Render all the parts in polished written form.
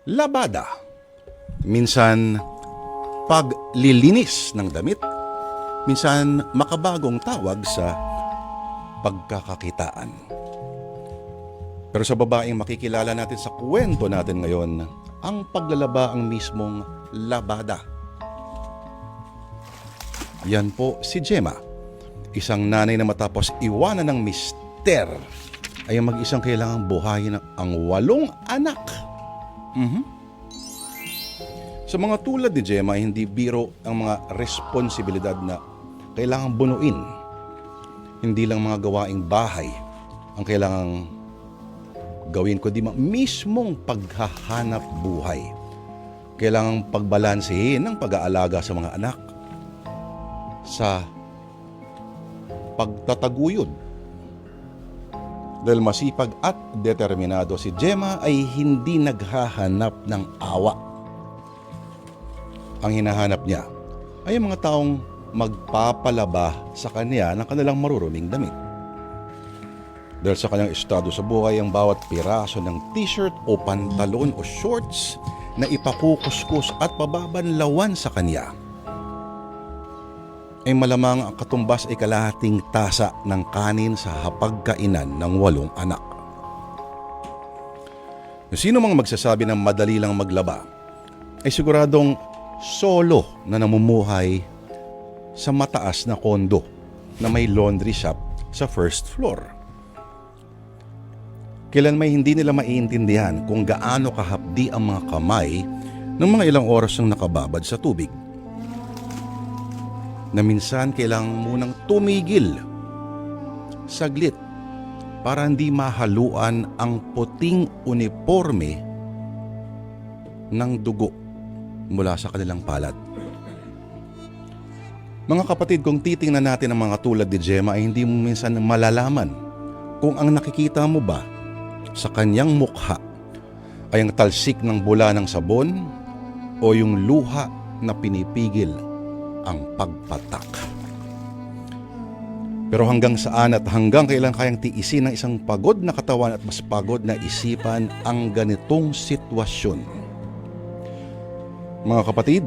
labada. Minsan, paglilinis ng damit. Minsan, makabagong tawag sa pagkakakitaan. Pero sa babaeng makikilala natin sa kwento natin ngayon, ang paglalaba ang mismong labada. Yan po si Gemma, isang nanay na matapos iwanan ng mister ay mag-isang kailangang buhayin ang 8 anak. Sa mga tulad ni Gemma, hindi biro ang mga responsibilidad na kailangang bunuin. Hindi lang mga gawaing bahay ang kailangang gawin, kundi mismong paghahanap buhay. Kailangang pagbalansehin ng pag-aalaga sa mga anak sa pagtataguyod. Dahil masipag at determinado, si Gemma ay hindi naghahanap ng awa. Ang hinahanap niya ay ang mga taong magpapalaba sa kanya ng kanilang maruruming damit. Dahil sa kanyang estado sa buhay, ang bawat piraso ng t-shirt o pantalon o shorts na ipakukuskus at pababanlawan sa kanya ay malamang ang katumbas ay kalahating tasa ng kanin sa hapagkainan ng 8 anak. Sino mang magsasabi ng madali lang maglaba ay siguradong solo na namumuhay sa mataas na kondo na may laundry shop sa first floor. Kailan may hindi nila maiintindihan kung gaano kahapdi ang mga kamay ng mga ilang oras ang nakababad sa tubig. Na minsan kailangan munang tumigil saglit para hindi mahaluan ang puting uniforme ng dugo mula sa kanilang palad. Mga kapatid, kung titingnan natin ang mga tulad ni Gemma ay hindi mo minsan malalaman kung ang nakikita mo ba sa kanyang mukha ay ang talsik ng bula ng sabon o yung luha na pinipigil ang pagpatak. Pero hanggang saan at hanggang kailan kayang tiisin ng isang pagod na katawan at mas pagod na isipan ang ganitong sitwasyon? Mga kapatid,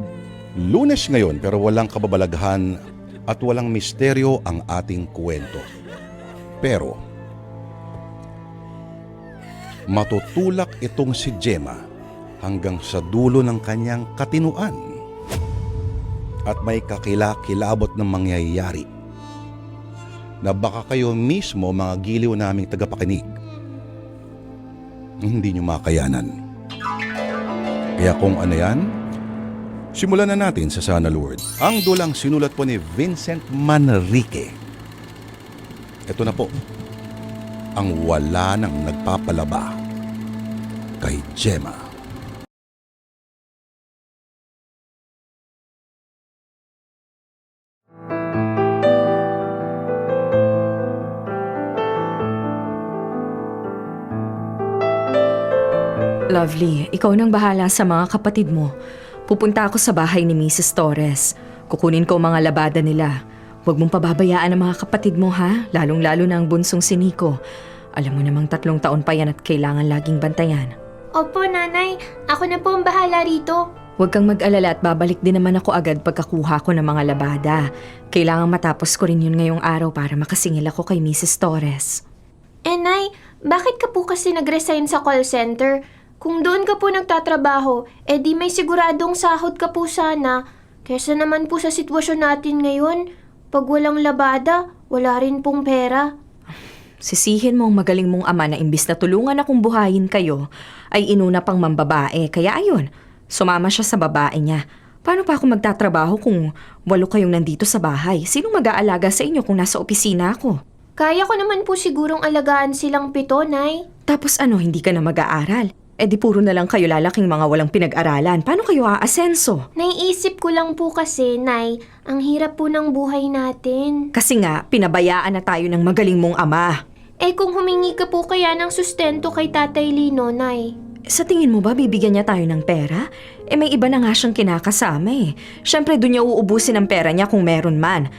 Lunes ngayon pero walang kababalaghan at walang misteryo ang ating kwento. Pero matutulak itong si Gemma hanggang sa dulo ng kanyang katinuan at may kakilakilabot ng mangyayari na baka kayo mismo, mga giliw naming tagapakinig, hindi nyo makayanan. Kaya kung ano yan, simulan na natin sa Sana Lord. Ang dulang sinulat po ni Vincent Manrique. Ito na po, ang wala nang nagpapalaba kay Gemma. Lovely, ikaw nang bahala sa mga kapatid mo. Pupunta ako sa bahay ni Mrs. Torres. Kukunin ko mga labada nila. Huwag mong pababayaan ang mga kapatid mo, ha? Lalong-lalo na ang bunsong si Nico. Alam mo namang 3 taon pa yan at kailangan laging bantayan. Opo, Nanay. Ako na po ang bahala rito. Huwag kang mag-alala at babalik din naman ako agad pagkakuha ko ng mga labada. Kailangan matapos ko rin yun ngayong araw para makasingil ako kay Mrs. Torres. Nay, bakit ka po kasi nag-resign sa call center? Kung doon ka po nagtatrabaho, di may siguradong sahod ka po sana. Kesa naman po sa sitwasyon natin ngayon, pag walang labada, wala rin pong pera. Sisihin mo ang magaling mong ama na imbis na tulungan akong buhayin kayo, ay inuna pang mambabae. Kaya ayun, sumama siya sa babae niya. Paano pa ako magtatrabaho kung 8 kayong nandito sa bahay? Sinong mag-aalaga sa inyo kung nasa opisina ako? Kaya ko naman po sigurong alagaan silang 7, Nay. Tapos ano, hindi ka na mag-aaral? Di puro na lang kayo lalaking mga walang pinag-aralan. Paano kayo aasenso? Naiisip ko lang po kasi, Nay, ang hirap po ng buhay natin. Kasi nga, pinabayaan na tayo ng magaling mong ama. Kung humingi ka po kaya ng sustento kay Tatay Lino, Nay? Sa tingin mo ba bibigyan niya tayo ng pera? May iba na nga siyang kinakasama eh. Siyempre doon niya uubusin ang pera niya kung meron man.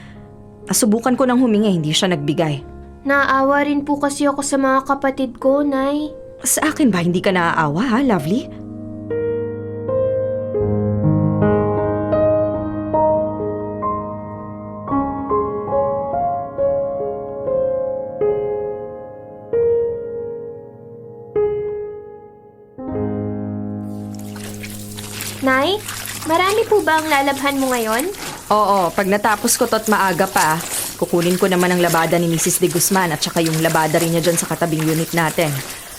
Nasubukan ko nang humingi, hindi siya nagbigay. Naawa rin po kasi ako sa mga kapatid ko, Nay. Sa akin ba hindi ka naaawa ha, Lovely? Nay, marami po ba ang lalabhan mo ngayon? Oo, pag natapos ko to't maaga pa, kukunin ko naman ang labada ni Mrs. De Guzman at saka yung labada rin niya dyan sa katabing unit natin.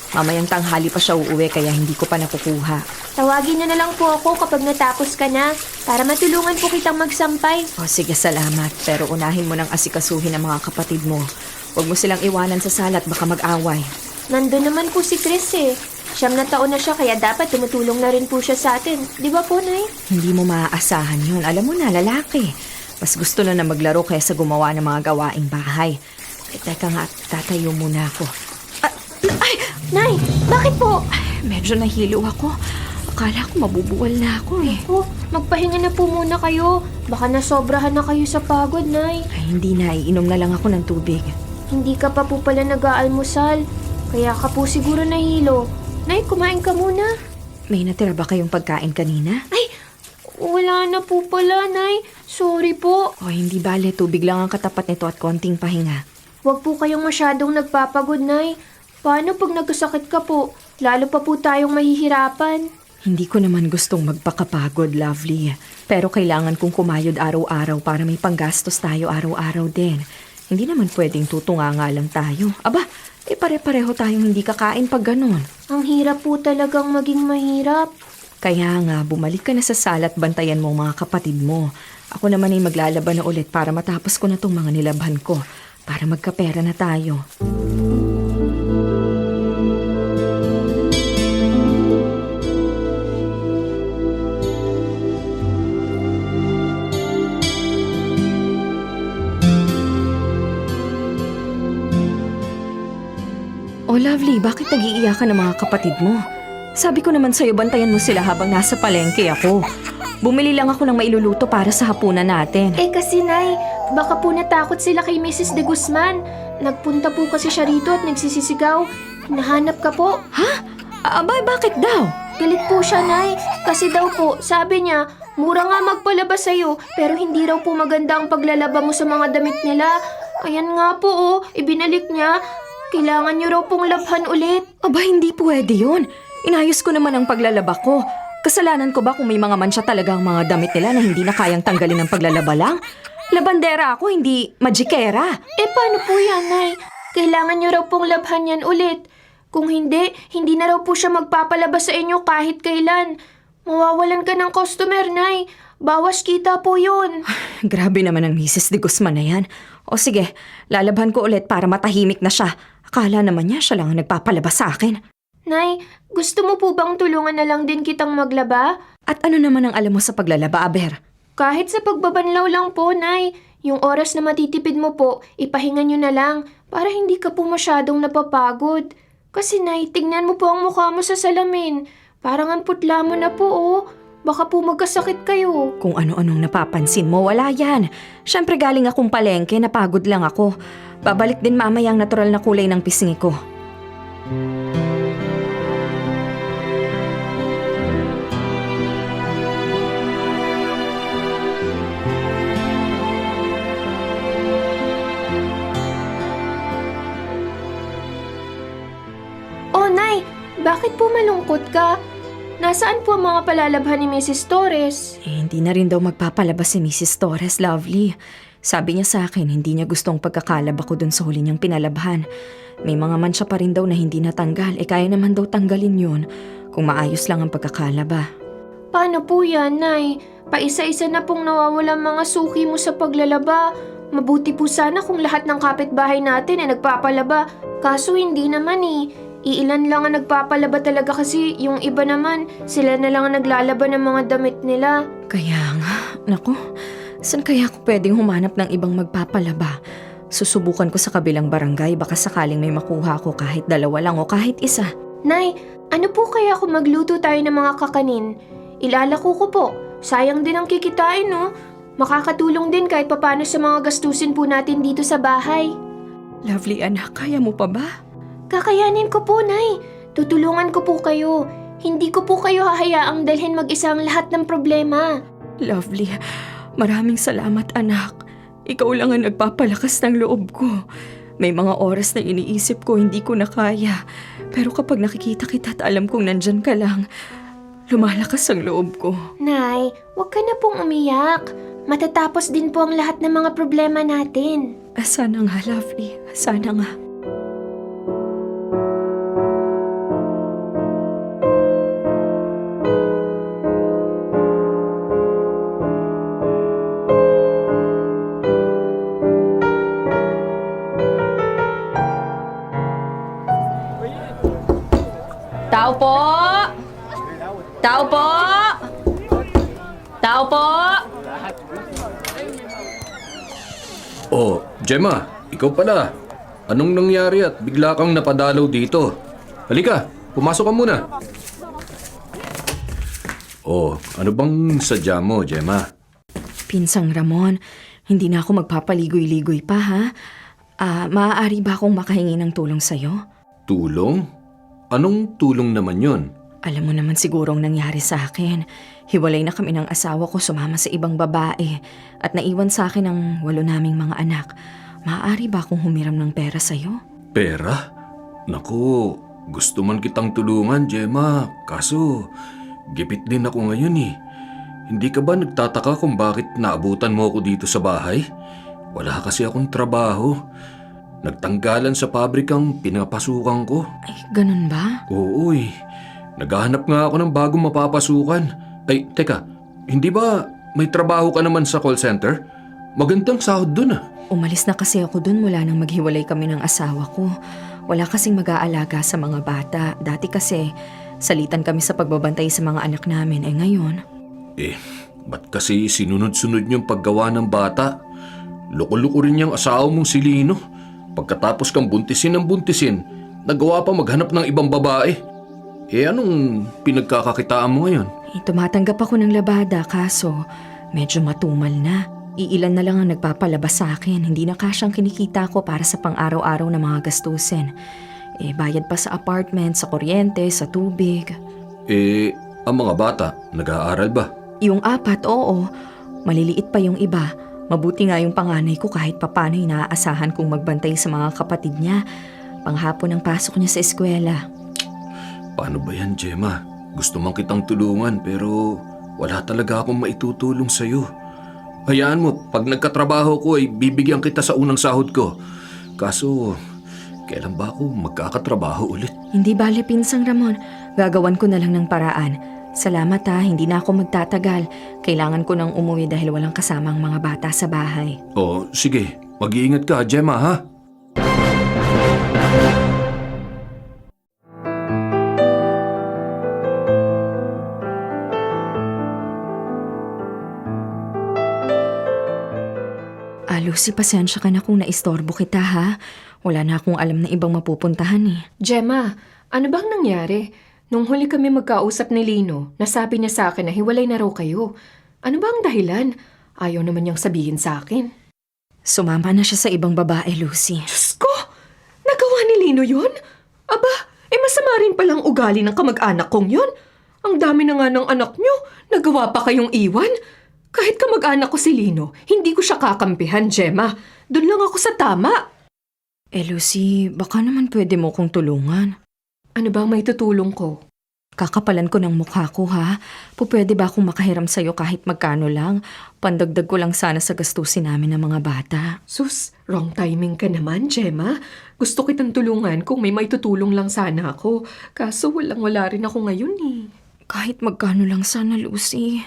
Mamayang tanghali pa siya uuwi kaya hindi ko pa nakukuha. Tawagin niyo na lang po ako kapag natapos ka na para matulungan po kitang magsampay. O sige, salamat. Pero unahin mo nang asikasuhin ang mga kapatid mo. Huwag mo silang iwanan sa sala at baka mag-away. Nandun naman po si Chris eh. 9 na taon na siya kaya dapat tumutulong na rin po siya sa atin. Di ba po, Nay? Hindi mo maaasahan yun. Alam mo na, lalaki. Mas gusto na maglaro kaysa gumawa ng mga gawaing bahay. Teka nga, tatayo muna ako. Nay, bakit po? Medyo nahilo ako. Akala ko mabubuwal na ako eh. Oh, magpahinga na po muna kayo. Baka nasobrahan na kayo sa pagod, Nay. Ay, hindi na. Iinom na lang ako ng tubig. Hindi ka pa po pala nag-aalmusal. Kaya ka po siguro nahilo. Nay, kumain ka muna. May natira ba kayong pagkain kanina? Ay, wala na po pala, Nay. Sorry po. O hindi bale, tubig lang ang katapat nito at konting pahinga. Huwag po kayong masyadong nagpapagod, Nay. Paano pag nagkasakit ka po? Lalo pa po tayong mahihirapan. Hindi ko naman gustong magpakapagod, Lovely. Pero kailangan kong kumayod araw-araw para may panggastos tayo araw-araw din. Hindi naman pwedeng tutunga lang tayo. Aba, pare-pareho tayong hindi kakain pag ganun. Ang hirap po talagang maging mahirap. Kaya nga, bumalik ka na sa sala at bantayan mo ang mga kapatid mo. Ako naman ay maglalaban na ulit para matapos ko na tong mga nilabhan ko. Para magkapera na tayo. Oh, Lovely, bakit nag-iiyakan ng mga kapatid mo? Sabi ko naman sa'yo, bantayan mo sila habang nasa palengke ako. Bumili lang ako ng mailuluto para sa hapunan natin. Eh kasi, Nay, baka po natakot sila kay Mrs. De Guzman. Nagpunta po kasi siya rito at nagsisisigaw. Hinahanap ka po. Ha? Abay, bakit daw? Galit po siya, Nay. Kasi daw po, sabi niya, mura nga magpalabas sa'yo, pero hindi raw po maganda ang paglalaba mo sa mga damit nila. Ayan nga po, oh, ibinalik niya. Kailangan niyo raw pong labhan ulit. Aba, hindi pwede yun. Inayos ko naman ang paglalaba ko. Kasalanan ko ba kung may mga mansya talaga ang mga damit nila na hindi na kayang tanggalin ng paglalaba lang? Labandera ako, hindi magikera. Eh, paano po yan, Nay? Kailangan niyo raw pong labhan yan ulit. Kung hindi, hindi na raw po siya magpapalabas sa inyo kahit kailan. Mawawalan ka ng customer, Nay. Bawas kita po yun. Grabe naman ang Mrs. De Guzman na yan. O sige, lalabhan ko ulit para matahimik na siya. Akala naman niya siya lang ang nagpapalabas sa akin. Nay, gusto mo po bang tulungan na lang din kitang maglaba? At ano naman ang alam mo sa paglalaba, Aber? Kahit sa pagbabanlaw lang po, Nay. Yung oras na matitipid mo po, ipahinga nyo na lang para hindi ka po masyadong napapagod. Kasi, Nay, tignan mo po ang mukha mo sa salamin. Parang ang putla mo na po, oh. Baka po magkasakit kayo. Kung ano-anong napapansin mo, wala yan. Siyempre galing akong palengke, napagod lang ako. Babalik din mamaya ang natural na kulay ng pisngi ko. Oh, Nay, bakit po malungkot ka? Nasaan po ang mga palalabhan ni Mrs. Torres? Hindi na rin daw magpapalabas si Mrs. Torres, Lovely. Sabi niya sa akin, hindi niya gustong pagkakalaba ko dun sa huli niyang pinalabhan. May mga mansya pa rin daw na hindi natanggal, kaya naman daw tanggalin yun kung maayos lang ang pagkakalaba. Paano po yan, Nay? Paisa-isa na pong nawawalang mga suki mo sa paglalaba. Mabuti po sana kung lahat ng kapitbahay natin ay nagpapalaba. Kaso hindi naman eh. Iilan lang ang nagpapalaba talaga kasi yung iba naman, sila na lang ang naglalaba ng mga damit nila. Kaya nga, naku, saan kaya ako pwedeng humanap ng ibang magpapalaba? Susubukan ko sa kabilang barangay, baka sakaling may makuha ko kahit 2 lang o kahit 1. Nay, ano po kaya kung magluto tayo ng mga kakanin? Ilalako ko po. Sayang din ang kikitain, no? Makakatulong din kahit papano sa mga gastusin po natin dito sa bahay. Lovely anak, kaya mo pa ba? Kakayanin ko po, Nay. Tutulungan ko po kayo. Hindi ko po kayo hahayaang dalhin mag-isa ang lahat ng problema. Lovely, maraming salamat anak. Ikaw lang ang nagpapalakas ng loob ko. May mga oras na iniisip ko hindi ko na kaya. Pero kapag nakikita kita at alam kong nandyan ka lang, Lumalakas ang loob ko. Nay, huwag ka na pong umiyak. Matatapos din po ang lahat ng mga problema natin. Sana nga, Lovely. Sana nga. Tao po! Tao po! Tao po! Oh, Gemma, ikaw pala. Anong nangyari at bigla kang napadalaw dito? Halika, pumasok ka muna. Oh, ano bang sadya mo, Gemma? Pinsang Ramon, hindi na ako magpapaligoy-ligoy pa, ha? Maaari ba akong makahingi ng tulong sa'yo? Tulong? Anong tulong naman yon? Alam mo naman sigurong nangyari sa akin. Hiwalay na kami ng asawa ko, sumama sa ibang babae at naiwan sa akin ang 8 naming mga anak. Maaari ba akong humiram ng pera sa'yo? Pera? Naku, gusto man kitang tulungan, Gemma. Kaso, gipit din ako ngayon eh. Hindi ka ba nagtataka kung bakit naabutan mo ako dito sa bahay? Wala kasi akong trabaho. Nagtanggalan sa pabrikang pinapasukan ko. Ay, ganun ba? Oo eh. Naghahanap nga ako ng bagong mapapasukan. Ay, teka, hindi ba may trabaho ka naman sa call center? Magandang sahod dun ah. Umalis na kasi ako dun mula nang maghiwalay kami ng asawa ko. Wala kasing mag-aalaga sa mga bata. Dati kasi, salitan kami sa pagbabantay sa mga anak namin. Eh ngayon, Ba't kasi sinunod-sunod niyong paggawa ng bata? Loko-loko rin niyang asawa mong si Lino. Pagkatapos kang buntisin ng buntisin, nagawa pa maghanap ng ibang babae. Anong pinagkakakitaan mo ngayon? tumatanggap ako ng labada kaso medyo matumal na. Iilan na lang ang nagpapalabas sa akin. Hindi na kasyang kinikita ko para sa pang-araw-araw na mga gastusin. Bayad pa sa apartment, sa kuryente, sa tubig. Ang mga bata, nag-aaral ba? Yung 4, oo. Maliliit pa yung iba. Mabuti nga yung panganay ko kahit papano inaasahan kong magbantay sa mga kapatid niya. Panghapon ang pasok niya sa eskwela. Paano ba yan, Gemma? Gusto man kitang tulungan pero wala talaga akong maitutulong sa'yo. Hayaan mo, pag nagkatrabaho ko ay bibigyan kita sa unang sahod ko. Kaso, kailan ba ako magkakatrabaho ulit? Hindi bale, Pinsang Ramon. Gagawan ko na lang ng paraan. Salamat ha, hindi na ako magtatagal. Kailangan ko nang umuwi dahil walang kasamang mga bata sa bahay. Oh, sige. Mag-iingat ka, Gemma, ha? Lucy, pasensya ka na kung naistorbo kita ha. Wala na akong alam na ibang mapupuntahan eh. Gemma, ano bang nangyari? Nung huli kami magkausap ni Lino, nasabi niya sa akin na hiwalay na raw kayo. Ano ba ang dahilan? Ayaw naman niyang sabihin sa akin. Sumama na siya sa ibang babae, Lucy. Diyos ko! Nagawa ni Lino yun? Aba, masama rin palang ugali ng kamag-anak kong yun. Ang dami na nga ng anak niyo. Nagawa pa kayong iwan. Kahit kamag-anak ko si Lino, hindi ko siya kakampihan, Gemma. Doon lang ako sa tama. Lucy, baka naman pwede mo kong tulungan. Ano ba ang may tutulong ko? Kakapalan ko ng mukha ko ha. Pwede ba akong makahiram sa'yo kahit magkano lang? Pandagdag ko lang sana sa gastusin namin ng mga bata. Sus, wrong timing ka naman, Gemma. Gusto kitang tulungan kung may tutulong lang sana ako. Kaso walang-wala rin ako ngayon eh. Kahit magkano lang sana, Lucy.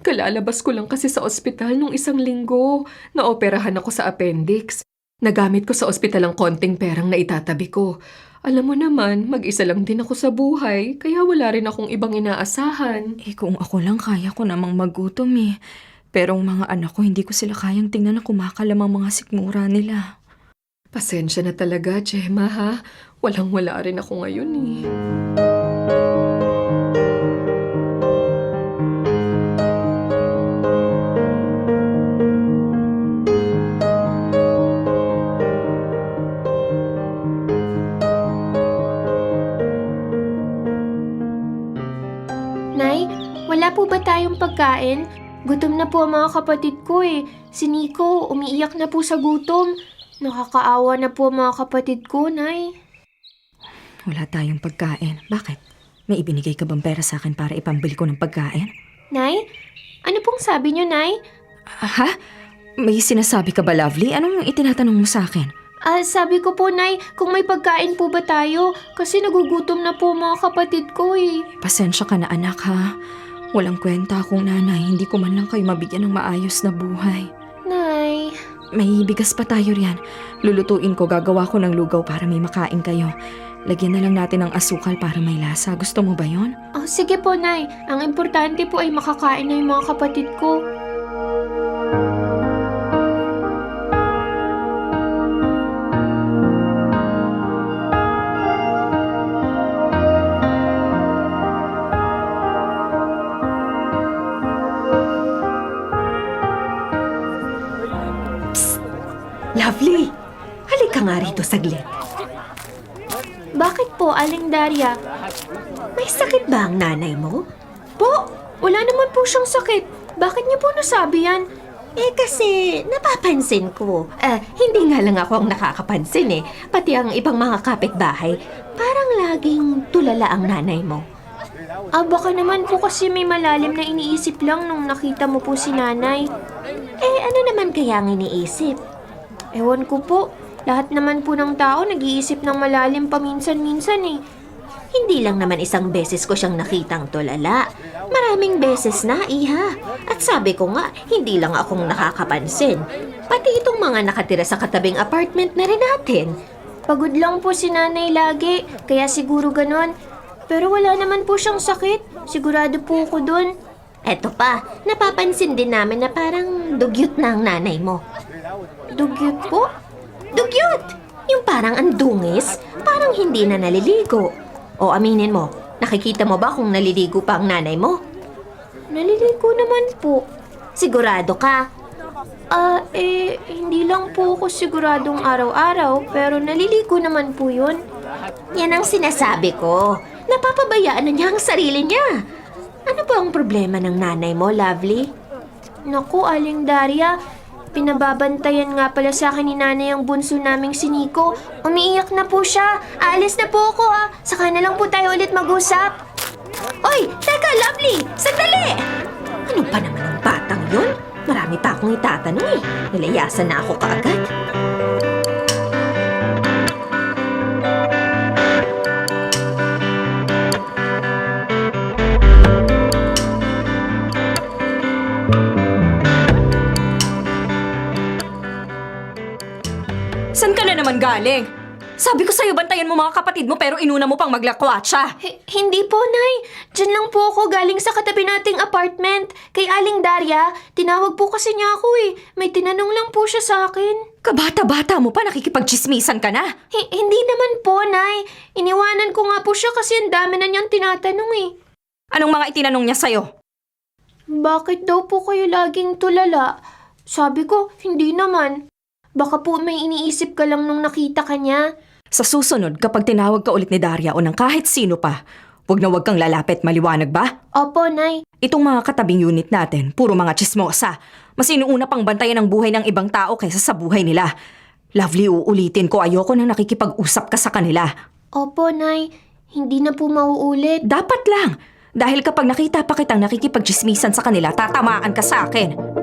Kalalabas ko lang kasi sa ospital nung 1 linggo. Naoperahan ako sa appendix. Nagamit ko sa ospital ang konting perang na itatabi ko. Alam mo naman, mag-isa lang din ako sa buhay, kaya wala rin akong ibang inaasahan. Kung ako lang kaya ko namang magutom eh. Pero ang mga anak ko, hindi ko sila kayang tingnan na kumakalam ang mga sikmura nila. Pasensya na talaga, Gemma ha. Walang-wala rin ako ngayon eh. Nay, wala po ba tayong pagkain? Gutom na po ang mga kapatid ko eh. Si Nico, umiiyak na po sa gutom. Nakakaawa na po ang mga kapatid ko, Nay. Wala tayong pagkain. Bakit? May ibinigay ka bang pera sa akin para ipambili ko ng pagkain? Nay? Ano pong sabi niyo, Nay? Ha? May sinasabi ka ba, Lovely? Anong itinatanong mo sa akin? Sabi ko po, Nay, kung may pagkain po ba tayo? Kasi nagugutom na po mga kapatid ko eh. Pasensya ka na, anak, ha? Walang kwenta akong nanay. Hindi ko man lang kayo mabigyan ng maayos na buhay. Nay... May bigas pa tayo riyan. Lulutuin ko, gagawa ko ng lugaw para may makain kayo. Lagyan na lang natin ng asukal para may lasa. Gusto mo ba yon? Oh, sige po, Nay. Ang importante po ay makakain na yung mga kapatid ko. Lovely! Halika nga rito saglit. Bakit po, Aling Daria? May sakit ba ang nanay mo? Po, wala naman po siyang sakit. Bakit niyo po nasabi yan? Kasi napapansin ko. Hindi nga lang ako ang nakakapansin Pati ang ibang mga kapitbahay. Parang laging tulala ang nanay mo. Baka naman po kasi may malalim na iniisip lang nung nakita mo po si nanay. Ano naman kaya ang iniisip? Ewan ko po. Lahat naman po ng tao nag-iisip ng malalim paminsan-minsan Hindi lang naman isang beses ko siyang nakitang tulala. Maraming beses na, iha. At sabi ko nga, hindi lang akong nakakapansin. Pati itong mga nakatira sa katabing apartment na rin natin. Pagod lang po si nanay lagi, kaya siguro ganon. Pero wala naman po siyang sakit. Sigurado po ako dun. Eto pa, napapansin din namin na parang dugyot na ang nanay mo. Dugyot po? Dugyot! Yung parang ang dungis, parang hindi na naliligo. O aminin mo, nakikita mo ba kung naliligo pa ang nanay mo? Naliligo naman po. Sigurado ka? Hindi lang po ako siguradong araw-araw, pero naliligo naman po yun. Yan ang sinasabi ko. Napapabayaan na niya ang sarili niya. Ano ba ang problema ng nanay mo, Lovely? Naku, Aling Daria, pinababantayan nga pala sa akin ni nanay ang bunso naming si Nico. Umiiyak na po siya. Aalis na po ako Saka na lang po tayo ulit mag-usap. Oy, teka, Lovely! Sandali! Ano pa naman ang batang yun? Marami pa akong itatanong Nilayasan na ako kaagad. San ka na naman galing? Sabi ko sa'yo, bantayan mo mga kapatid mo pero inuna mo pang maglakwatsa. Hindi po, Nay. Diyan lang po ako galing sa katabi nating apartment. Kay Aling Daria, tinawag po kasi niya ako May tinanong lang po siya sa akin. Kabata-bata mo pa, nakikipagchismisan ka na. Hindi naman po, Nay. Iniwanan ko nga po siya kasi ang dami na niyang tinatanong Anong mga itinanong niya sa'yo? Bakit daw po kayo laging tulala? Sabi ko, hindi naman. Baka po may iniisip ka lang nung nakita ka niya. Sa susunod, kapag tinawag ka ulit ni Daria o ng kahit sino pa, wag na wag kang lalapit, maliwanag ba? Opo, Nay. Itong mga katabing unit natin, puro mga chismosa. Mas inuuna pang bantayan ang buhay ng ibang tao kaysa sa buhay nila. Lovely, uulitin ko, ayoko nang nakikipag-usap ka sa kanila. Opo, Nay. Hindi na po mauulit. Dapat lang, dahil kapag nakita pa kitang nakikipag-chismisan sa kanila, tatamaan ka sa akin.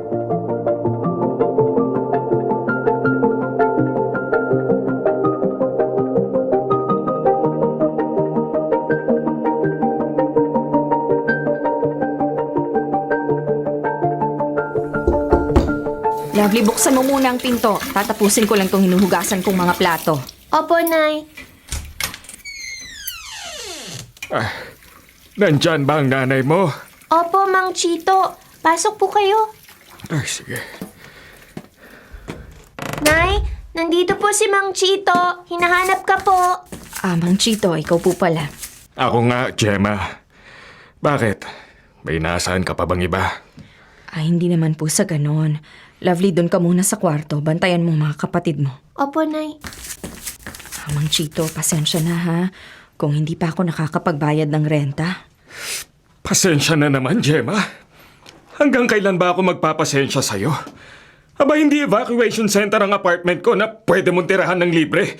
Lovely, buksan mo muna ang pinto. Tatapusin ko lang tong hinuhugasan kong mga plato. Opo, Nay. Nandyan ba ang nanay mo? Opo, Mang Chito. Pasok po kayo. Ay, sige. Nay, nandito po si Mang Chito. Hinahanap ka po. Mang Chito, ikaw po pala. Ako nga, Gemma. Bakit? May inaasahan ka pa bang iba? Hindi naman po sa ganon. Lovely, doon ka muna sa kwarto. Bantayan mo mga kapatid mo. Opo, Nay. Mang Chito, pasensya na ha. Kung hindi pa ako nakakapagbayad ng renta. Pasensya na naman, Gemma. Hanggang kailan ba ako magpapasensya sa'yo? Aba, hindi evacuation center ang apartment ko na pwede mong tirahan ng libre.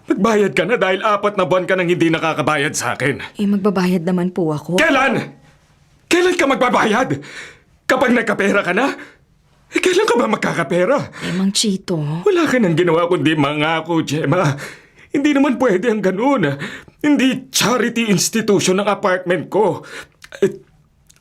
Nagbayad ka na dahil 4 na buwan ka nang hindi nakakabayad sa akin. Magbabayad naman po ako. Kailan? Kailan ka magbabayad? Kapag nagkapera ka na? Kailan ka ba magkakapera? Mang Chito. Wala ka nang ginawa kundi mangako, Gemma. Hindi naman pwede ang ganun. Hindi charity institution ang apartment ko.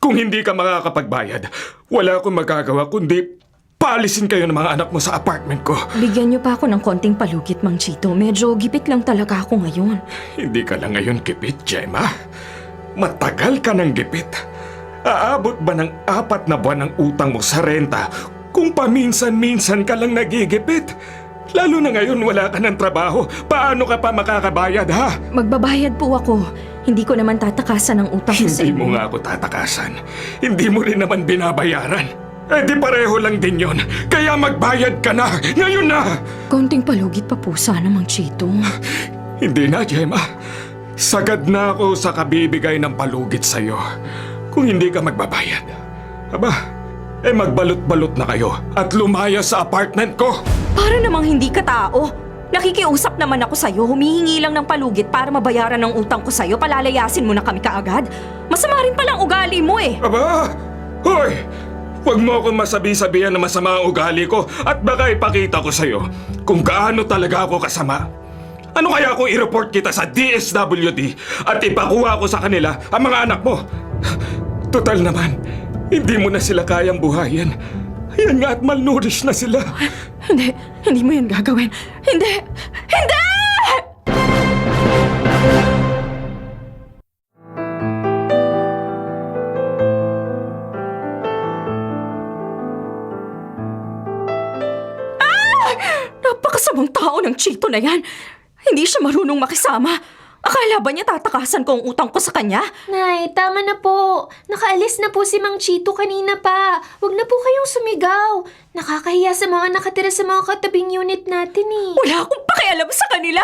Kung hindi ka makakapagbayad, wala akong magagawa kundi paalisin kayo ng mga anak mo sa apartment ko. Bigyan niyo pa ako ng konting palugit, Mang Chito. Medyo gipit lang talaga ako ngayon. Hindi ka lang ngayon gipit, Gemma. Matagal ka ng gipit. Aabot ba ng 4 na buwan ang utang mo sa renta kung paminsan-minsan ka lang nagigipit? Lalo na ngayon wala ka ng trabaho. Paano ka pa makakabayad, ha? Magbabayad po ako. Hindi ko naman tatakasan ang utang ko sa Hindi mo inyo. nga ako tatakasan. Hindi mo rin naman binabayaran. Di pareho lang din yon. Kaya magbayad ka na! Ngayon na! Konting palugit pa po sana, Mang Chito. Hindi na, Gemma. Sagad na ako sa kabibigay ng palugit sa'yo. Kung hindi ka magbabayad. Aba, magbalot-balot na kayo at lumaya sa apartment ko. Para namang hindi ka tao. Nakikiusap naman ako sa'yo. Humihingi lang ng palugit para mabayaran ng utang ko sa'yo. Palalayasin mo na kami kaagad. Masama rin palang ugali mo eh. Aba! Hoy! Huwag mo akong masabi-sabihan na masama ang ugali ko at baka ipakita ko sa'yo kung gaano talaga ako kasama. Ano kaya kung i-report kita sa DSWD at ipakuha ko sa kanila ang mga anak mo? Total naman, hindi mo na sila kayang buhayin. Ayan nga at malnourished na sila. Hindi mo yan gagawin. Hindi! Hindi! Napakasamang tao ng Chito na yan. Hindi siya marunong makisama. Akala ba niya tatakasan ko ang utang ko sa kanya? Nay, tama na po. Nakaalis na po si Mang Chito kanina pa. Huwag na po kayong sumigaw. Nakakahiya sa mga nakatira sa mga katabing unit natin eh. Wala akong pakialam sa kanila.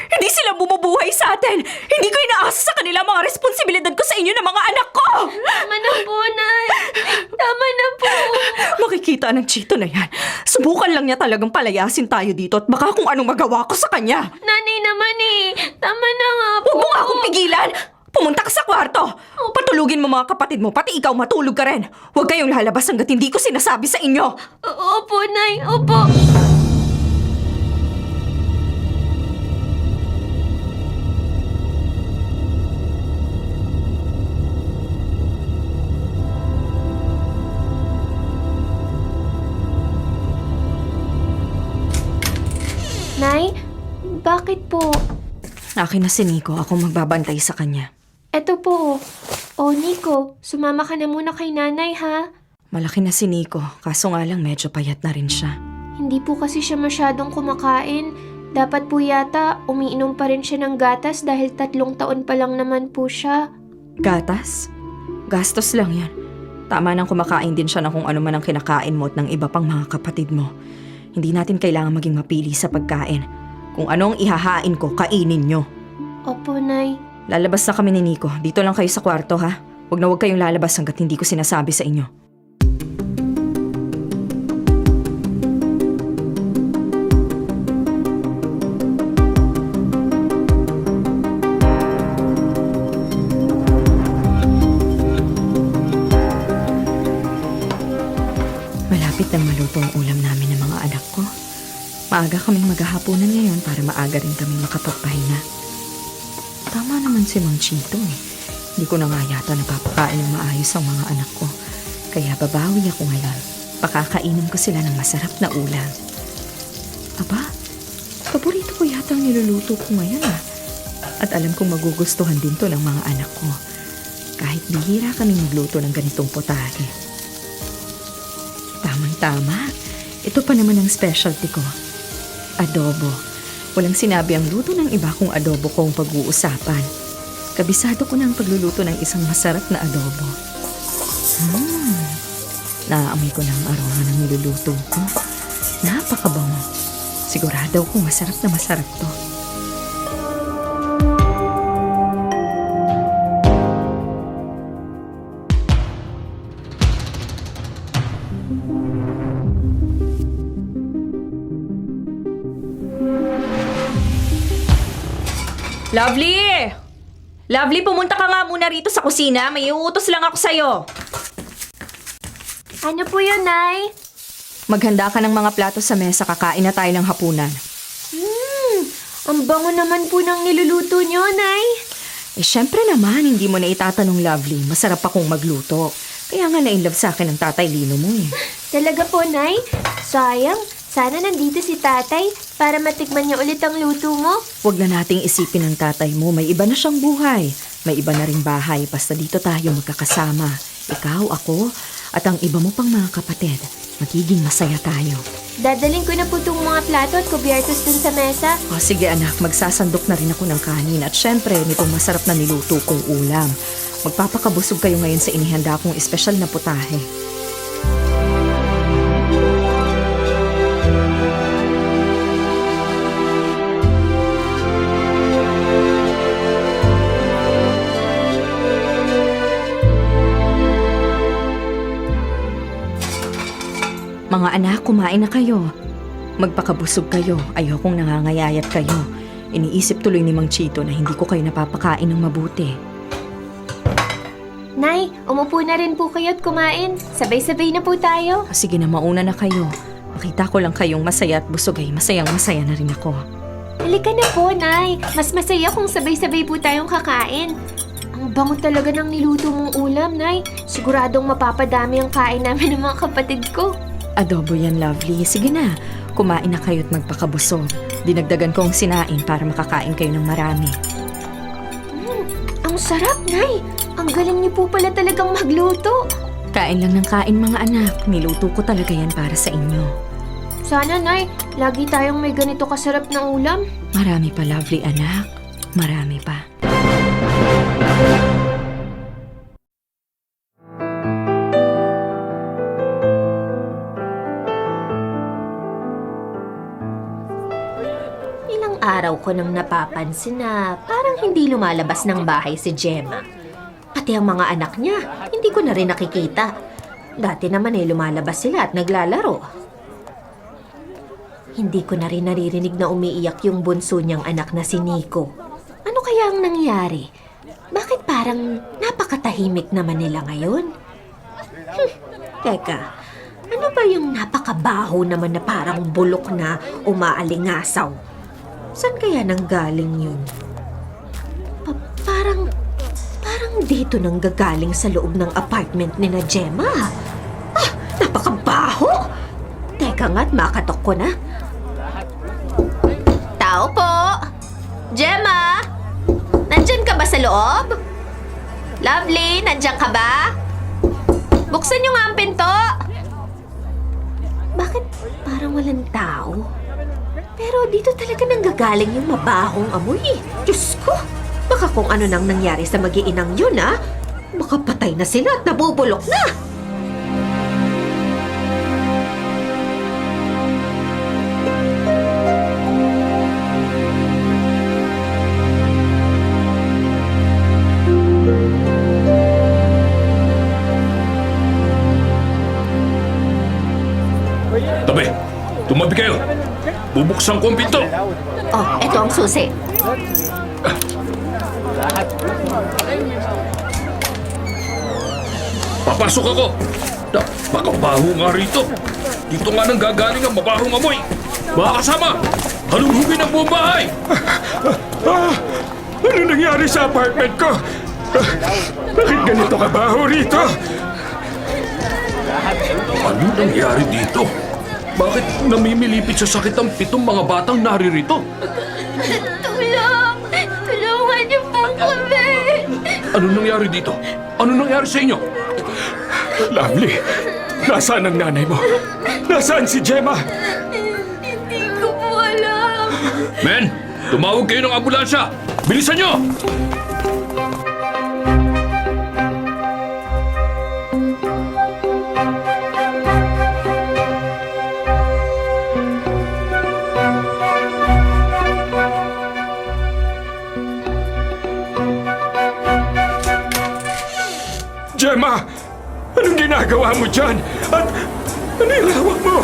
Hindi sila bumubuhay sa atin. Hindi ko inaasa sa kanila mga responsibilidad ko sa inyo ng mga anak ko. Tama na po, Nay. Tama na po. Makikita ng Chito na yan. Subukan lang niya talagang palayasin tayo dito at baka kung anong magawa ko sa kanya. Nanay naman eh. Tama na nga po. Huwag mo nga akong pigilan! Pumunta ka sa kwarto! Patulugin mo mga kapatid mo, pati ikaw matulog ka rin. Huwag kayong lalabas hanggat hindi ko sinasabi sa inyo. Opo, Nay. Opo. Nay, bakit po? Akin na si Nico, ako magbabantay sa kanya. Eto po. O, Nico, sumama ka na muna kay nanay, ha? Malaki na si Nico, kaso nga lang medyo payat na rin siya. Hindi po kasi siya masyadong kumakain. Dapat po yata umiinom pa rin siya ng gatas dahil 3 taon pa lang naman po siya. Gatas? Gastos lang yan. Tama nang kumakain din siya ng kung ano man ang kinakain mo at ng iba pang mga kapatid mo. Hindi natin kailangan maging mapili sa pagkain. Kung anong ihahain ko, kainin nyo. Opo, Nay. Lalabas na kami ni Nico. Dito lang kayo sa kwarto, ha? Huwag kayong lalabas hanggat hindi ko sinasabi sa inyo. Malapit nang maluto ang ulam namin ng mga anak ko. Maaga kaming maghahaponan ngayon para maaga rin kaming makapagpahinga. Tama naman si Mang Chito eh. Hindi ko na nga yata napapakain ng maayos ang mga anak ko. Kaya babawi ako ngayon. Pakakainin ko sila ng masarap na ulam. Aba, paborito ko yata ang niluluto ko ngayon ah. At alam kong magugustuhan din to ng mga anak ko. Kahit bihira kaming magluto ng ganitong potahe. Tamang-tama. Ito pa naman ang specialty ko. Adobo. Walang sinabi ang luto ng iba kung adobo ko ang pag-uusapan. Kabisado ko na ang pagluluto ng isang masarap na adobo. Naaamoy ko na ang aroma ng niluluto ko. Napakabango. Sigurado kung masarap na masarap to. Lovely! Lovely, pumunta ka nga muna rito sa kusina. May iuutos lang ako sa'yo. Ano po yun, Nay? Maghanda ka ng mga plato sa mesa, kakain na tayo ng hapunan. Ang bango naman po ng niluluto nyo, Nay. Eh, syempre naman, hindi mo na itatanong, Lovely. Masarap akong magluto. Kaya nga na-inlove sa akin ng tatay Lino mo eh. Talaga po, Nay? Sayang. Sana nandito si tatay para matikman niya ulit ang luto mo. Huwag na nating isipin ng tatay mo. May iba na siyang buhay. May iba na ring bahay. Basta dito tayo magkakasama. Ikaw, ako, at ang iba mo pang mga kapatid. Magiging masaya tayo. Dadaling ko na po itong mga plato at kubyertos dun sa mesa. O sige anak, magsasandok na rin ako ng kanin. At syempre, nitong masarap na niluto kong ulam. Magpapakabusog kayo ngayon sa inihanda kong espesyal na putahe. Mga anak, kumain na kayo. Magpakabusog kayo. Ayokong nangangayayat kayo. Iniisip tuloy ni Mang Chito na hindi ko kayo napapakain ng mabuti. Nay, umupo na rin po kayo at kumain. Sabay-sabay na po tayo. Sige na, mauna na kayo. Makita ko lang kayong masaya at busog ay masayang-masaya na rin ako. Halika na po, Nay. Mas masaya kung sabay-sabay po tayong kakain. Ang bango talaga ng niluto mong ulam, Nay. Siguradong mapapadami ang kain namin ng mga kapatid ko. Adobo yan, Lovely. Sige na, kumain na kayo at magpakabusog. Dinagdagan ko ang sinain para makakain kayo ng marami. Ang sarap, Nay. Ang galing niyo po pala talagang magluto. Kain lang ng kain, mga anak. Niluto ko talaga yan para sa inyo. Sana, Nay, lagi tayong may ganito kasarap na ulam. Marami pa, Lovely, anak. Marami pa. Ilang araw ko nang napapansin na parang hindi lumalabas ng bahay si Gemma. Pati ang mga anak niya, hindi ko na rin nakikita. Dati naman lumalabas sila at naglalaro. Hindi ko na rin naririnig na umiiyak yung bunso niyang anak na si Nico. Ano kaya ang nangyari? Bakit parang napakatahimik naman nila ngayon? Teka, ano ba yung napakabaho naman na parang bulok na umaalingasaw? Saan kaya nanggaling yun? Parang dito nang gagaling sa loob ng apartment ni na Gemma. Ah, napakabaho! Teka nga't makatok ko na. Tao po! Gemma! Nandyan ka ba sa loob? Lovely, nandyan ka ba? Buksan niyo nga ang pinto! Bakit parang walang tao? Pero dito talaga nanggagaling yung mabahong amoy eh. Diyos ko! Baka kung ano nang nangyari sa mag-iinang yun baka patay na sila at nabubulok na! Tabi, tumabi kayo. Bubuksan ko ang pinto. Oh, eto ang susi. Papasok ako. Napakabaho nga rito. Dito nga nang gagaling ang mabahong amoy. Mga kasama, halugugin ang buong bahay. Ano nangyari sa apartment ko? Bakit ganito kabaho rito? Ano nangyari dito? Bakit namimilipit sa sakit ang 7 mga batang naririto? Tulong! Tulungan niyo po kami! Ano nangyari dito? Ano nangyari sa inyo? Lovely, nasaan ang nanay mo? Nasaan si Gemma? Hindi ko po alam. Men, tumawag kayo ng ambulansya! Bilisan nyo! Gemma! Anong ginagawa mo dyan? At ano yung hawak mo?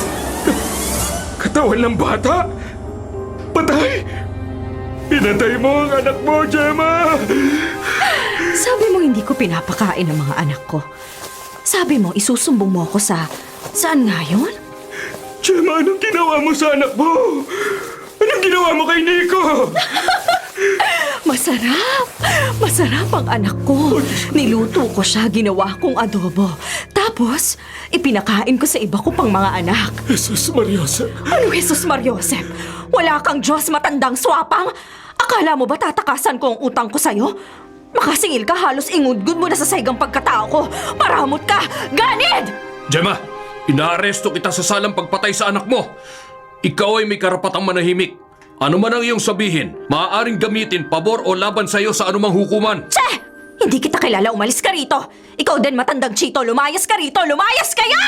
Katawan ng bata? Patay? Pinatay mo ang anak mo, Gemma! Sabi mo hindi ko pinapakain ang mga anak ko. Sabi mo isusumbong mo ako sa... Saan nga yun? Gemma, anong ginawa mo sa anak mo? Anong ginawa mo kay Nico? Masarap! Masarap ang anak ko. Niluto ko siya, ginawa kong adobo. Tapos, ipinakain ko sa iba ko pang mga anak. Jesus Mariosep. Ano, Jesus Mariosep? Wala kang Diyos matandang swapang? Akala mo ba tatakasan ko ang utang ko sa'yo? Makasingil ka, halos ingudgud mo na sa saigang pagkatao ko. Paramot ka! Ganid! Gemma, inaaresto kita sa salang pagpatay sa anak mo. Ikaw ay may karapatang manahimik. Ano man ang iyong sabihin, maaaring gamitin pabor o laban sa iyo sa anumang hukuman. Che! Hindi kita kilala, umalis ka rito! Ikaw din matandang chito, lumayas ka rito! Lumayas kayo!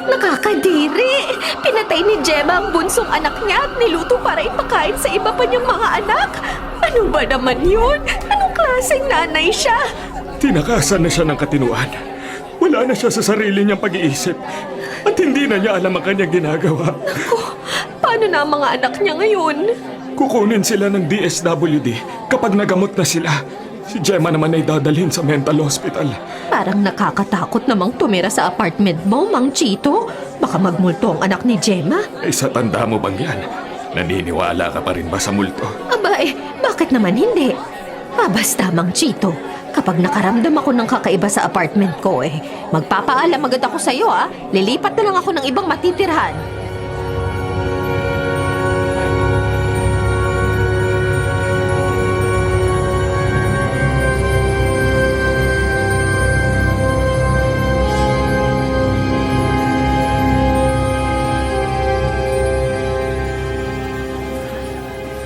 Nakakadiri! Pinatay ni Gemma ang bunsong anak niya at niluto para ipakain sa iba pa niyang mga anak. Ano ba naman yun? Anong klaseng nanay siya? Tinakasan na siya ng katinuan. Wala na siya sa sarili niyang pag-iisip. At hindi na niya alam ang kanyang ginagawa. Paano na ang mga anak niya ngayon? Kukunin sila ng DSWD kapag nagamot na sila. Si Gemma naman ay dadalhin sa mental hospital. Parang nakakatakot namang tumira sa apartment mo, Mang Chito. Baka magmulto ang anak ni Gemma. Ay sa tanda mo bang yan? Naniniwala ka pa rin ba sa multo? Aba bakit naman hindi? Basta, Mang Chito. Kapag nakaramdam ako ng kakaiba sa apartment ko magpapaalam agad ako sa'yo Lilipat na lang ako ng ibang matitirahan.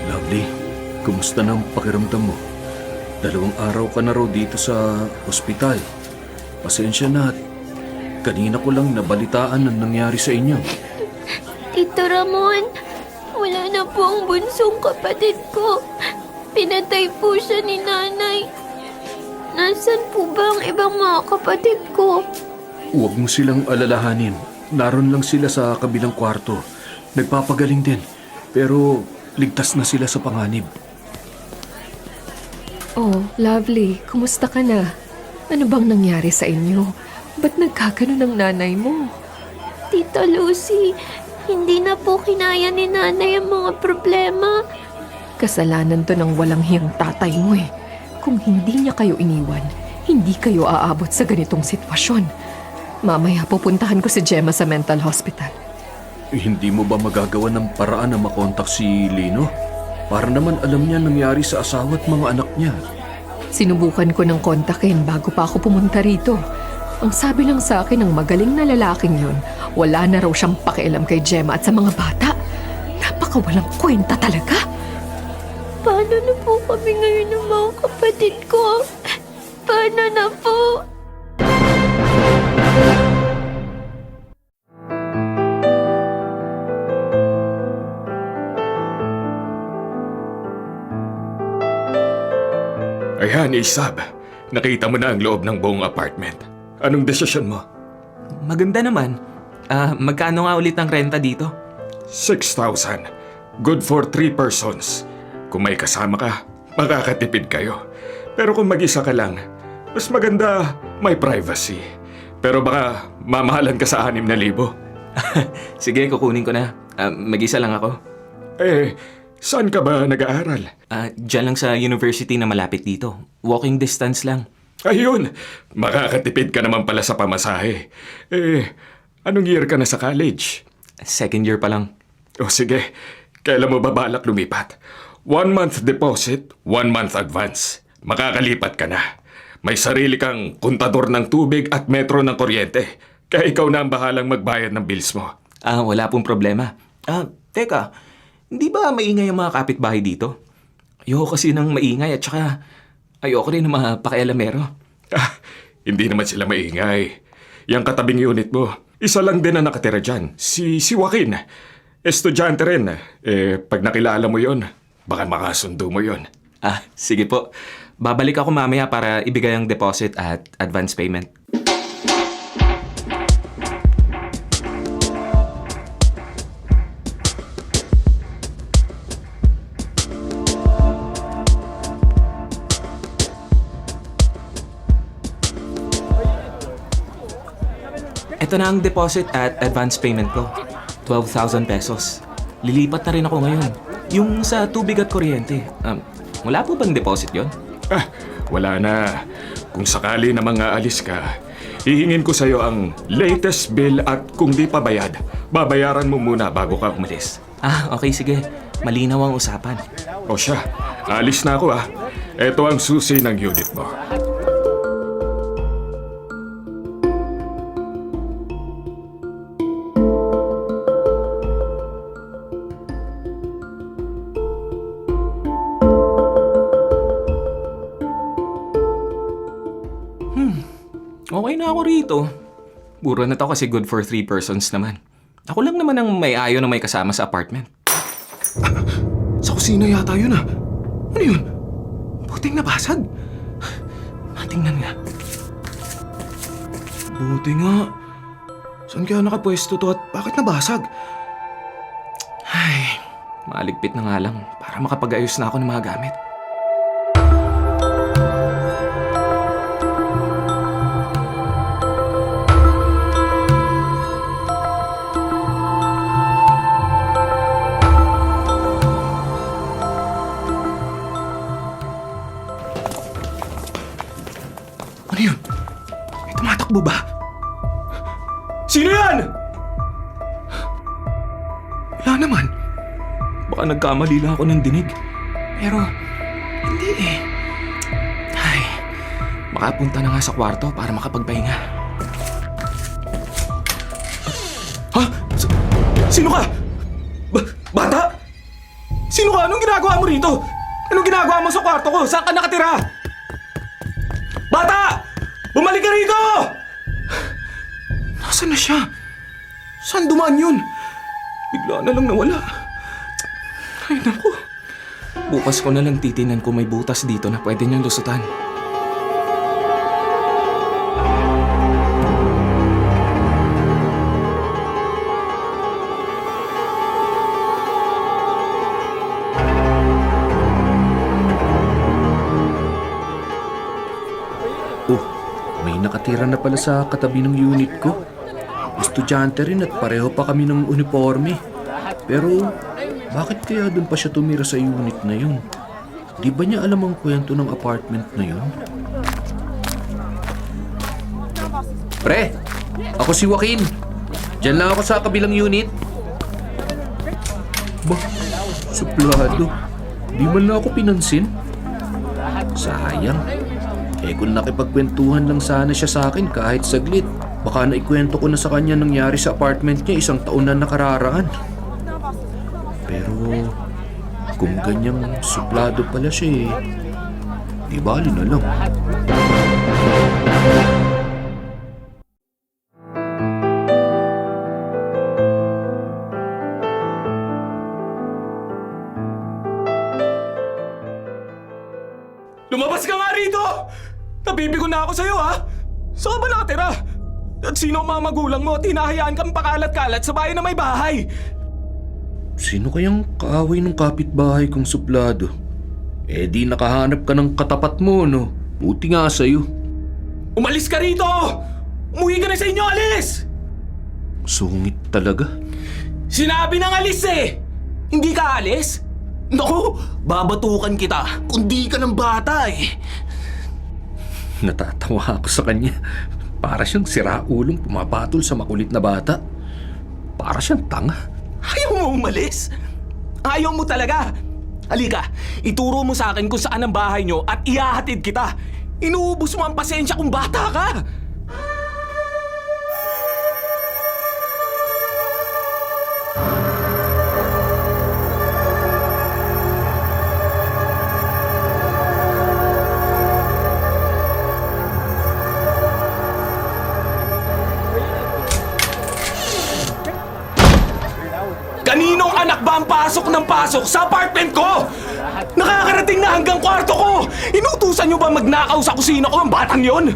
Lovely, kumusta na ang pakiramdam mo? 2 araw ka na raw dito sa ospital. Pasensya na at kanina ko lang nabalitaan ang nangyari sa inyo. Tito Ramon, wala na po ang bunsong kapatid ko. Pinatay po siya ni nanay. Nasaan po ba ang ibang mga kapatid ko? Huwag mo silang alalahanin. Naroon lang sila sa kabilang kwarto. Nagpapagaling din. Pero ligtas na sila sa panganib. Oh, Lovely, kumusta ka na? Ano bang nangyari sa inyo? Ba't nagkaganon ang nanay mo? Tita Lucy, hindi na po kinaya ni nanay ang mga problema. Kasalanan to ng walang hiyang tatay mo Kung hindi niya kayo iniwan, hindi kayo aabot sa ganitong sitwasyon. Mamaya pupuntahan ko si Gemma sa mental hospital. Hindi mo ba magagawa ng paraan na makontak si Lino? Para naman alam niya nangyari sa asawa at mga anak niya. Sinubukan ko ng kontakin bago pa ako pumunta rito. Ang sabi lang sa akin ng magaling na lalaking yon, wala na raw siyang pakialam kay Gemma at sa mga bata. Napakawalang kwenta talaga. Paano na po kami ngayon ng mga kapatid ko? Paano na po? Ayan, Isab. Nakita mo na ang loob ng buong apartment. Anong desisyon mo? Maganda naman. Magkano nga ulit ang renta dito? 6,000. Good for 3 persons. Kung may kasama ka, makakatipid kayo. Pero kung mag-isa ka lang, mas maganda may privacy. Pero baka mamahalan ka sa 6,000. Sige, kukunin ko na. Mag-isa lang ako. Saan ka ba nag-aaral? Diyan lang sa university na malapit dito. Walking distance lang. Ayun, makakatipid ka naman pala sa pamasahe. Anong year ka na sa college? 2nd year pa lang. O sige, kailan mo ba balak lumipat? 1 month deposit, 1 month advance. Makakalipat ka na. May sarili kang kontador ng tubig at metro ng kuryente. Kaya ikaw na ang bahalang magbayad ng bills mo. Wala pong problema. Teka, hindi ba maingay ang mga kapitbahay dito? Ayoko kasi ng maingay at saka ayoko rin ng mga pakialamero. Hindi naman sila maingay. Yang katabing unit mo, isa lang din na nakatira dyan, si Joaquin. Estudyante rin. Pag nakilala mo yon, baka makasundo mo yon. Sige po. Babalik ako mamaya para ibigay ang deposit at advance payment. Ito na ang deposit at advance payment ko. 12,000 pesos. Lilipat na rin ako ngayon. Yung sa tubig at kuryente. Wala po bang deposit yon? Wala na. Kung sakali na mga alis ka, hihingin ko sa'yo ang latest bill at kung di pa bayad, babayaran mo muna bago ka umalis. Okay, sige. Malinaw ang usapan. O siya, alis na ako Ito ang susi ng unit mo. Okay na ako rito. Puro na to kasi good for 3 persons naman. Ako lang naman ang may ayo na may kasama sa apartment. Sa kusina yata yun Ano yun? Buting nabasag. Tingnan nga. Buti nga. Saan kaya nakapwesto to at bakit nabasag? Ay, maligpit na nga lang para makapag-ayos na ako ng mga gamit. Ano yun? May tumatakbo ba? Sino yan? Wala naman. Baka nagkamali lang ako ng dinig. Pero, hindi Ay, makapunta na nga sa kwarto para makapagpahinga. Sino ka? Bata? Sino ka? Anong ginagawa mo rito? Anong ginagawa mo sa kwarto ko? Saan ka nakatira? Bata! Bumalik ka rito! Nasaan na siya? Saan dumaan yun? Bigla na lang nawala. Ay, naku. Bukas ko na lang titinan kung may butas dito na pwede niyang lusutan. May nakatira na pala sa katabi ng unit ko. Estudyante rin at pareho pa kami ng uniforme. Pero, bakit kaya doon pa siya tumira sa unit na yun? Di ba niya alam ang kwento ng apartment na yun? Pre, ako si Joaquin. Diyan lang ako sa kabilang unit. Ba, suplado. Di man na ako pinansin. Sayang. Kung nakipagkwentuhan lang sana siya sa akin kahit saglit, baka naikwento ko na sa kanya nangyari sa apartment niya 1 taon na nakararaan. Pero, kung ganyang suplado pala siya di bali na lang. Lumabas ka nga rito! Nabibigo na ako sa'yo, Saan ka ba nakatira? At sino ang mga magulang mo at hinahayaan kang pakalat-kalat sa bahay na may bahay? Sino kayang kaaway ng kapitbahay kong suplado? Di nakahanap ka ng katapat mo, no? Buti nga sa'yo. Umalis ka rito! Umuwi ka na sa inyo, alis! Sungit talaga. Sinabi ng alis Hindi ka alis? Naku, babatukan kita kung di ka ng bata Natatawa ako sa kanya. Para siyang siraulong pumapatol sa makulit na bata. Para siyang tanga. Ayaw mo umalis? Ayaw mo talaga? Halika, ituro mo sa akin kung saan ang bahay nyo at ihahatid kita. Inuubos mo ang pasensya kung bata ka. Kanino pa ang pasok ng pasok sa apartment ko! Nakakarating na hanggang kwarto ko! Inutusan niyo ba magnakaw sa kusina ko ang batang yon?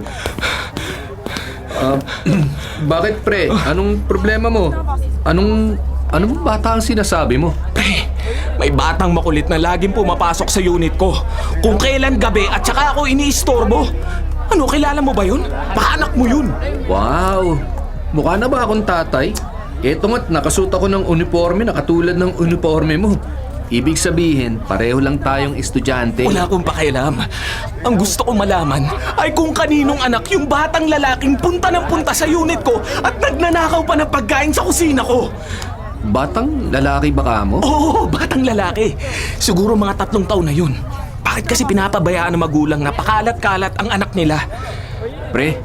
Bakit pre? Anong problema mo? Anong bata ang sinasabi mo? Pre, may batang makulit na laging pumapasok sa unit ko. Kung kailan gabi at saka ako iniistorbo. Ano, kilala mo ba yun? Baka anak mo yun. Wow! Mukha na ba akong tatay? Eto nga't nakasuot ako ng uniforme na katulad ng uniforme mo. Ibig sabihin, pareho lang tayong estudyante. Wala akong pakialam. Ang gusto ko malaman ay kung kaninong anak yung batang lalaking punta ng punta sa unit ko at nagnanakaw pa ng pagkain sa kusina ko. Batang lalaki ba mo? Oo, batang lalaki. Siguro mga 3 taon na yun. Bakit kasi pinapabayaan ng magulang na pakalat-kalat ang anak nila? Pre,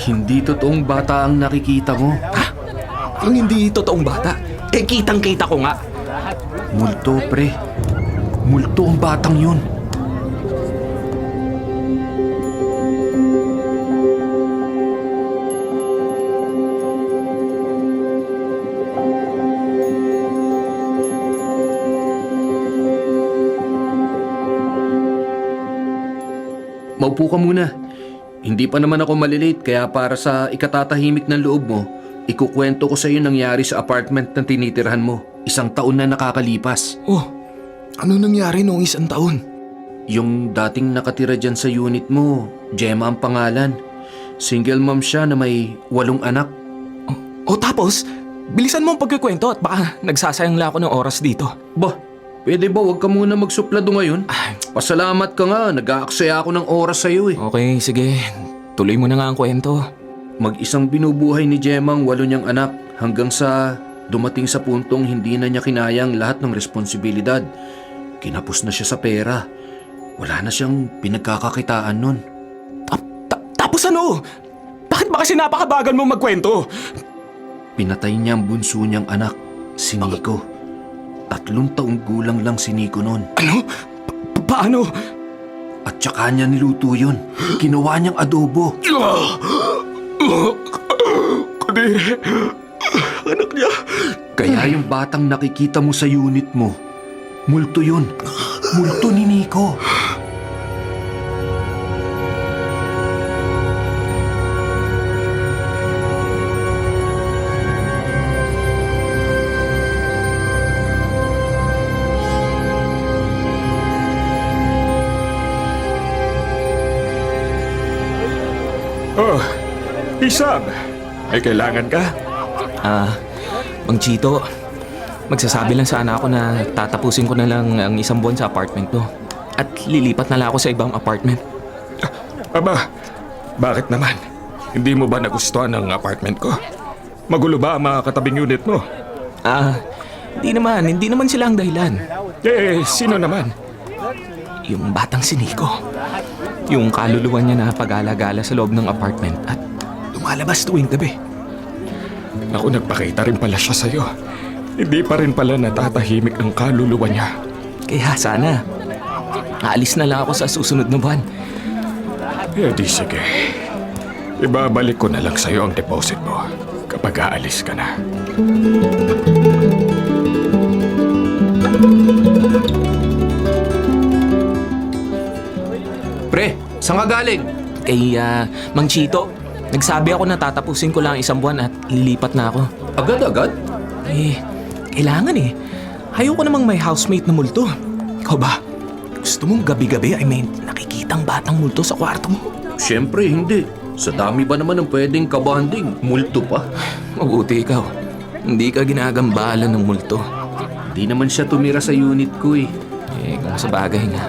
hindi totoong bata ang nakikita mo. Ha? Ang hindi totoong bata? Eh, kitang-kita ko nga. Multo, pre. Multo ang batang yun. Maupo ka muna. Hindi pa naman ako malilate kaya para sa ikatatahimik ng loob mo, ikukwento ko sa iyo nangyari sa apartment na tinitirhan mo. 1 taon na nakakalipas. Oh, ano nangyari noong 1 taon? Yung dating nakatira dyan sa unit mo, Gemma ang pangalan. Single mom siya na may 8 anak. O tapos, bilisan mo ang pagkikwento at baka nagsasayang lang ako ng oras dito. Bah, pwede ba wag ka muna magsuplado ngayon? Pasalamat ka nga, nag-aaksaya ako ng oras sa iyo eh. Okay, sige. Tuloy mo na nga ang kwento. Mag-isang binubuhay ni Gemma ang 8 niyang anak hanggang sa dumating sa puntong hindi na niya kinayang lahat ng responsibilidad. Kinapos na siya sa pera. Wala na siyang pinagkakakitaan nun. Tapos ano? Bakit ba kasi napakabagal mo magkwento? Pinatay niya ang bunso niyang anak, si Nico. 3 taong gulang lang si Nico nun. Ano? Paano? At saka niya niluto yun. Ginawa niyang adobo. Kadiri, anak niya. Kaya yung batang nakikita mo sa unit mo, multo yun. Multo ni Nico. Oh, Isab, may kailangan ka? Mang Chito, magsasabi lang sana ako na tatapusin ko na lang ang 1 buwan sa apartment mo. At lilipat na lang ako sa ibang apartment. Aba, bakit naman? Hindi mo ba nagustuhan ang apartment ko? Magulo ba ang mga katabing unit mo? Hindi naman sila ang dahilan. Eh, sino naman? Yung batang si Nico. Yung kaluluwa niya na pag-alagala sa loob ng apartment at lumalabas tuwing gabi. Naku, nagpakita rin pala siya sa'yo. Hindi pa rin pala natatahimik ang kaluluwa niya. Kaya sana, aalis na lang ako sa susunod na buwan. Eh di sige. Ibabalik ko na lang sa'yo ang deposit mo kapag aalis ka na. Pre, saan ka galing? Kay Mang Chito, nagsabi ako na tatapusin ko lang 1 buwan at lilipat na ako. Agad-agad? Eh, kailangan eh. Ayoko namang may housemate na multo. Ikaw ba? Gusto mong gabi-gabi ay may nakikitang batang multo sa kwarto mo? Siyempre hindi. Sa dami ba naman ng pwedeng kabanding? Multo pa. Mabuti ikaw. Hindi ka ginagambalan ng multo. Di naman siya tumira sa unit ko eh. Eh, kung sa bagay nga.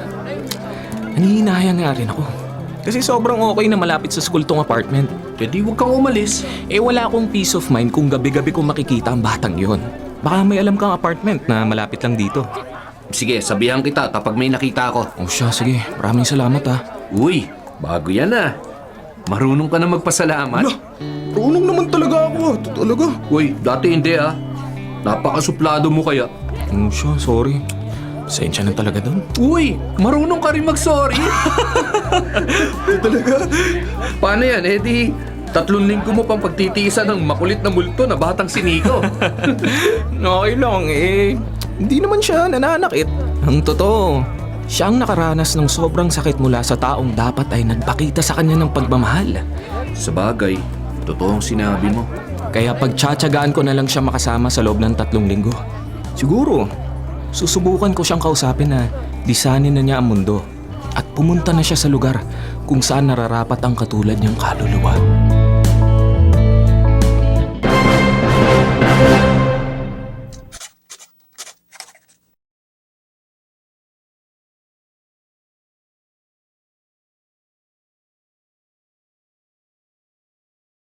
Nangihinayang nga rin ako. Kasi sobrang okay na malapit sa school tong apartment. E di huwag kang umalis. Eh wala akong peace of mind kung gabi-gabi kong makikita ang batang yon. Baka may alam kang apartment na malapit lang dito. Sige, sabihan kita kapag may nakita ako. Oh siya, sige. Maraming salamat ha. Uy, bago yan ah. Marunong ka na magpasalamat. Runong naman talaga ako. Talaga. Uy, dati hindi ah. Napakasuplado mo kaya. Oh siya, sorry. Sensya na talaga doon. Uy, marunong ka rin mag-sorry. Talaga? Paano yan? Eh di, 3 linggo mo pang pagtitiisan ng makulit na multo na batang si Nico. Okay lang eh. Hindi naman siya nananakit. Ang totoo, siya ang nakaranas ng sobrang sakit mula sa taong dapat ay nagpakita sa kanya ng pagmamahal. Sa bagay, totoong sinabi mo. Kaya pagtsatsagaan ko na lang siya makasama sa loob ng 3 linggo. Siguro, susubukan ko siyang kausapin na lisanin na niya ang mundo at pumunta na siya sa lugar kung saan nararapat ang katulad niyang kaluluwa.